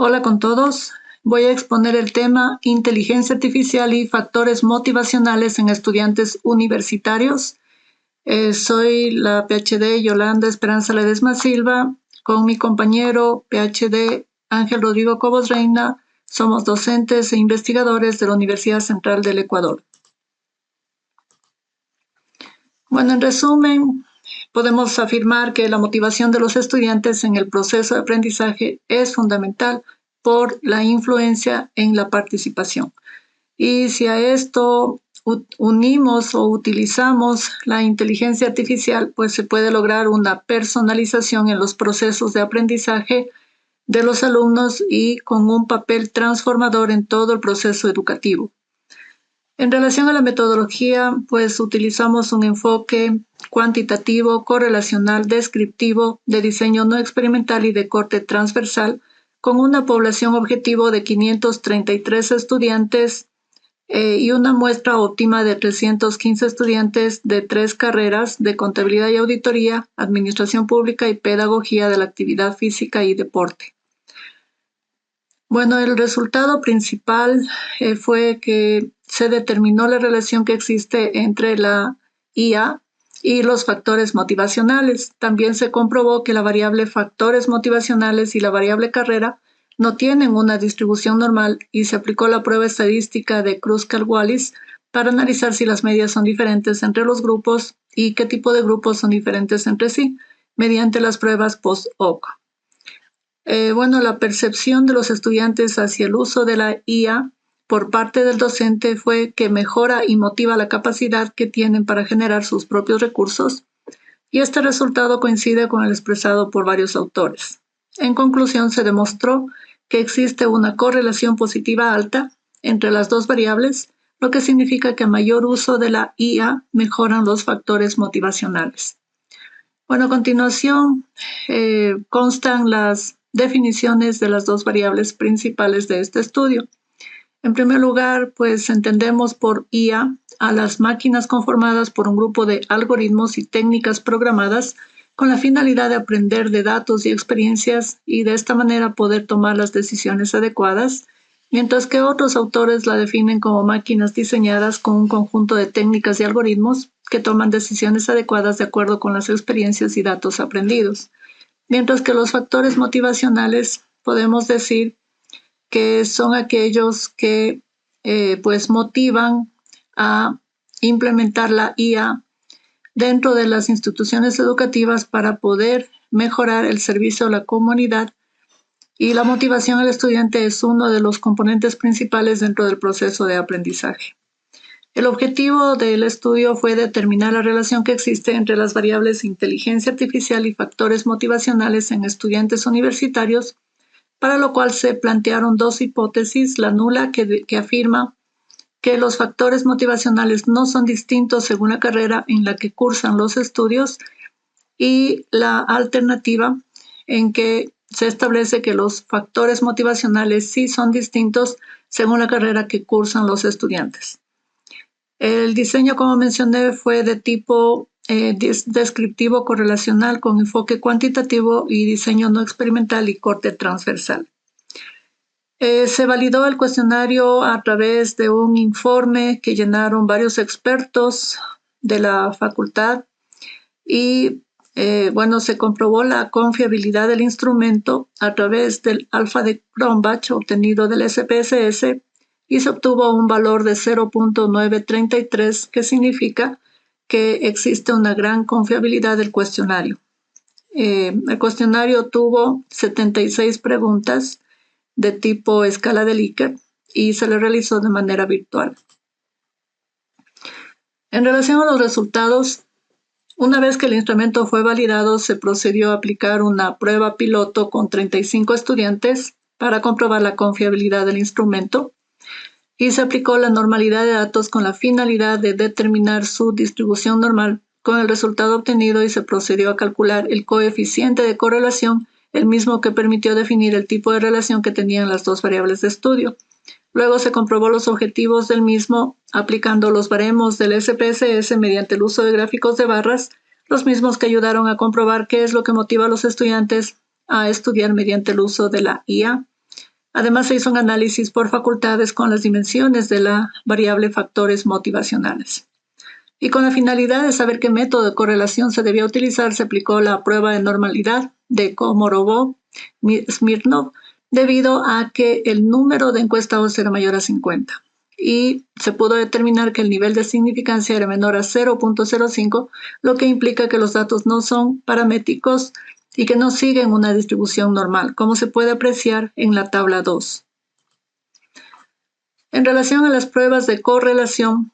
Hola con todos. Voy a exponer el tema Inteligencia Artificial y factores motivacionales en estudiantes universitarios. Soy la PhD Yolanda Esperanza Ledesma Silva, con mi compañero PhD Ángel Rodrigo Cobos Reina. Somos docentes e investigadores de la Universidad Central del Ecuador. Bueno, en resumen, podemos afirmar que la motivación de los estudiantes en el proceso de aprendizaje es fundamental por la influencia en la participación. Y si a esto unimos o utilizamos la inteligencia artificial, pues se puede lograr una personalización en los procesos de aprendizaje de los alumnos y con un papel transformador en todo el proceso educativo. En relación a la metodología, pues utilizamos un enfoque cuantitativo, correlacional, descriptivo, de diseño no experimental y de corte transversal, con una población objetivo de 533 estudiantes y una muestra óptima de 315 estudiantes de 3 carreras de contabilidad y auditoría, administración pública y pedagogía de la actividad física y deporte. Bueno, el resultado principal fue que se determinó la relación que existe entre la IA y los factores motivacionales. También se comprobó que la variable factores motivacionales y la variable carrera no tienen una distribución normal y se aplicó la prueba estadística de Kruskal-Wallis para analizar si las medias son diferentes entre los grupos y qué tipo de grupos son diferentes entre sí, mediante las pruebas post-hoc. Bueno, la percepción de los estudiantes hacia el uso de la IA por parte del docente fue que mejora y motiva la capacidad que tienen para generar sus propios recursos, y este resultado coincide con el expresado por varios autores. En conclusión, se demostró que existe una correlación positiva alta entre las dos variables, lo que significa que a mayor uso de la IA mejoran los factores motivacionales. Bueno, a continuación constan las definiciones de las dos variables principales de este estudio. En primer lugar, pues entendemos por IA a las máquinas conformadas por un grupo de algoritmos y técnicas programadas con la finalidad de aprender de datos y experiencias y de esta manera poder tomar las decisiones adecuadas, mientras que otros autores la definen como máquinas diseñadas con un conjunto de técnicas y algoritmos que toman decisiones adecuadas de acuerdo con las experiencias y datos aprendidos. Mientras que los factores motivacionales podemos decir que son aquellos que pues motivan a implementar la IA dentro de las instituciones educativas para poder mejorar el servicio a la comunidad, y la motivación al estudiante es uno de los componentes principales dentro del proceso de aprendizaje. El objetivo del estudio fue determinar la relación que existe entre las variables inteligencia artificial y factores motivacionales en estudiantes universitarios, para lo cual se plantearon dos hipótesis: la nula, que afirma que los factores motivacionales no son distintos según la carrera en la que cursan los estudios, y la alternativa, en que se establece que los factores motivacionales sí son distintos según la carrera que cursan los estudiantes. El diseño, como mencioné, fue de tipo descriptivo correlacional con enfoque cuantitativo y diseño no experimental y corte transversal. Se validó el cuestionario a través de un informe que llenaron varios expertos de la facultad y bueno, se comprobó la confiabilidad del instrumento a través del alfa de Cronbach obtenido del SPSS, y se obtuvo un valor de 0.933, que significa que existe una gran confiabilidad del cuestionario. El cuestionario tuvo 76 preguntas de tipo escala de Likert y se le realizó de manera virtual. En relación a los resultados, una vez que el instrumento fue validado, se procedió a aplicar una prueba piloto con 35 estudiantes para comprobar la confiabilidad del instrumento, y se aplicó la normalidad de datos con la finalidad de determinar su distribución normal con el resultado obtenido, y se procedió a calcular el coeficiente de correlación, el mismo que permitió definir el tipo de relación que tenían las dos variables de estudio. Luego se comprobó los objetivos del mismo aplicando los baremos del SPSS mediante el uso de gráficos de barras, los mismos que ayudaron a comprobar qué es lo que motiva a los estudiantes a estudiar mediante el uso de la IA. Además, se hizo un análisis por facultades con las dimensiones de la variable factores motivacionales. Y con la finalidad de saber qué método de correlación se debía utilizar, se aplicó la prueba de normalidad de Komorovov-Smirnov, debido a que el número de encuestados era mayor a 50. Y se pudo determinar que el nivel de significancia era menor a 0.05, lo que implica que los datos no son paramétricos y que no siguen una distribución normal, como se puede apreciar en la tabla 2. En relación a las pruebas de correlación,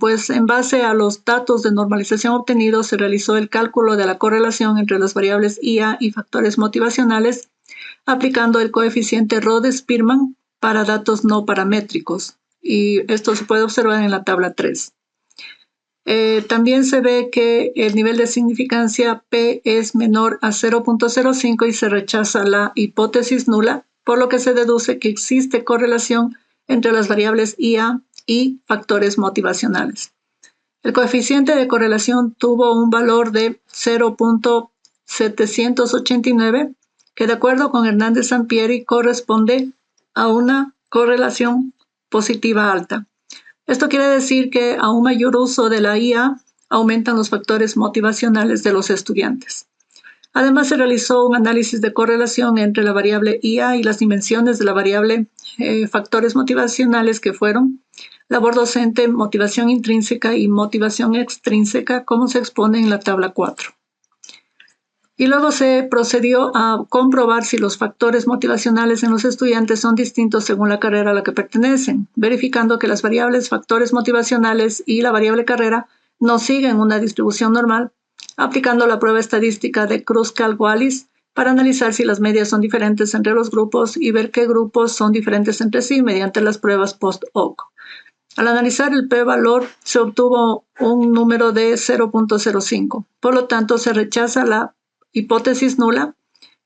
pues en base a los datos de normalización obtenidos, se realizó el cálculo de la correlación entre las variables IA y factores motivacionales, aplicando el coeficiente Rho-Spearman para datos no paramétricos. Y esto se puede observar en la tabla 3. También se ve que el nivel de significancia P es menor a 0.05 y se rechaza la hipótesis nula, por lo que se deduce que existe correlación entre las variables IA y factores motivacionales. El coeficiente de correlación tuvo un valor de 0.789, que de acuerdo con Hernández Sampieri corresponde a una correlación positiva alta. Esto quiere decir que a un mayor uso de la IA aumentan los factores motivacionales de los estudiantes. Además, se realizó un análisis de correlación entre la variable IA y las dimensiones de la variable factores motivacionales, que fueron labor docente, motivación intrínseca y motivación extrínseca, como se expone en la tabla 4. Y luego se procedió a comprobar si los factores motivacionales en los estudiantes son distintos según la carrera a la que pertenecen, verificando que las variables factores motivacionales y la variable carrera no siguen una distribución normal, aplicando la prueba estadística de Kruskal-Wallis para analizar si las medias son diferentes entre los grupos y ver qué grupos son diferentes entre sí mediante las pruebas post-hoc. Al analizar el p-valor, se obtuvo un número de 0.05. Por lo tanto, se rechaza la hipótesis nula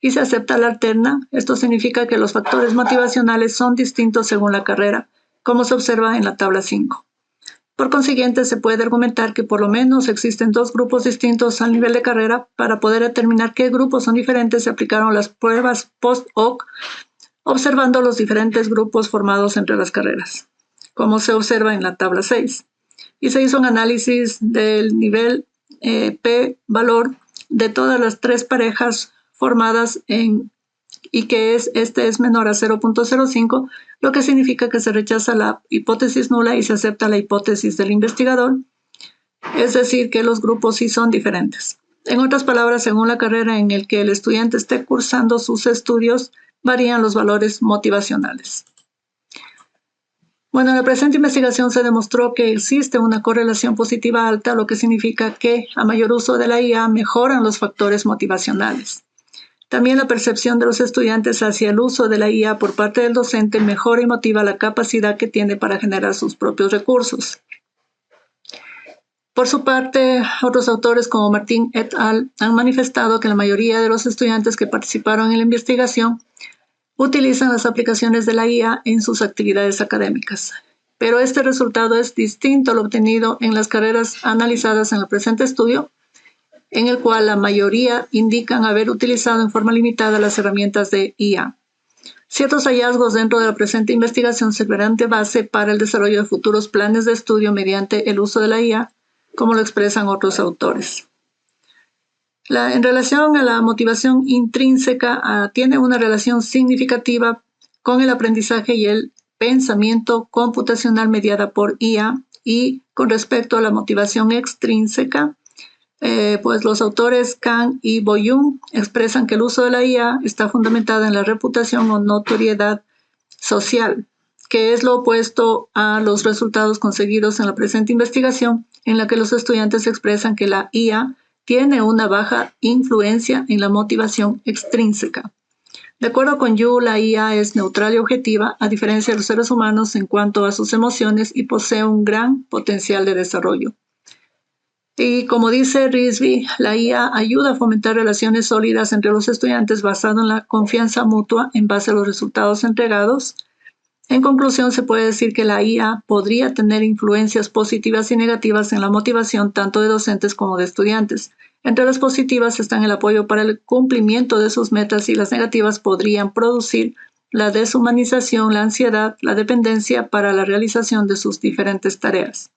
y se acepta la alterna. Esto significa que los factores motivacionales son distintos según la carrera, como se observa en la tabla 5. Por consiguiente, se puede argumentar que por lo menos existen dos grupos distintos al nivel de carrera. Para poder determinar qué grupos son diferentes, se aplicaron las pruebas post-hoc, observando los diferentes grupos formados entre las carreras, como se observa en la tabla 6. Y se hizo un análisis del nivel p-valor de todas las tres parejas formadas y que este es menor a 0.05, lo que significa que se rechaza la hipótesis nula y se acepta la hipótesis del investigador, es decir, que los grupos sí son diferentes. En otras palabras, según la carrera en el que el estudiante esté cursando sus estudios, varían los valores motivacionales. Bueno, en la presente investigación se demostró que existe una correlación positiva alta, lo que significa que a mayor uso de la IA mejoran los factores motivacionales. También la percepción de los estudiantes hacia el uso de la IA por parte del docente mejora y motiva la capacidad que tiene para generar sus propios recursos. Por su parte, otros autores como Martín et al. Han manifestado que la mayoría de los estudiantes que participaron en la investigación utilizan las aplicaciones de la IA en sus actividades académicas. Pero este resultado es distinto al obtenido en las carreras analizadas en el presente estudio, en el cual la mayoría indican haber utilizado en forma limitada las herramientas de IA. Ciertos hallazgos dentro de la presente investigación servirán de base para el desarrollo de futuros planes de estudio mediante el uso de la IA, como lo expresan otros autores. En relación a la motivación intrínseca, tiene una relación significativa con el aprendizaje y el pensamiento computacional mediada por IA, y con respecto a la motivación extrínseca, pues los autores Kang y Boyun expresan que el uso de la IA está fundamentada en la reputación o notoriedad social, que es lo opuesto a los resultados conseguidos en la presente investigación, en la que los estudiantes expresan que la IA tiene una baja influencia en la motivación extrínseca. De acuerdo con Yu, la IA es neutral y objetiva, a diferencia de los seres humanos en cuanto a sus emociones, y posee un gran potencial de desarrollo. Y como dice Rizvi, la IA ayuda a fomentar relaciones sólidas entre los estudiantes basado en la confianza mutua en base a los resultados entregados. En conclusión, se puede decir que la IA podría tener influencias positivas y negativas en la motivación tanto de docentes como de estudiantes. Entre las positivas están el apoyo para el cumplimiento de sus metas, y las negativas podrían producir la deshumanización, la ansiedad, la dependencia para la realización de sus diferentes tareas.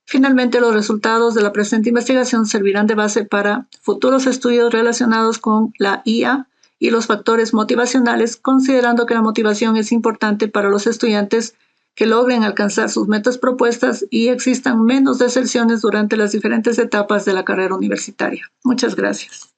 Finalmente, los resultados de la presente investigación servirán de base para futuros estudios relacionados con la IA y los factores motivacionales, considerando que la motivación es importante para los estudiantes que logren alcanzar sus metas propuestas y existan menos deserciones durante las diferentes etapas de la carrera universitaria. Muchas gracias.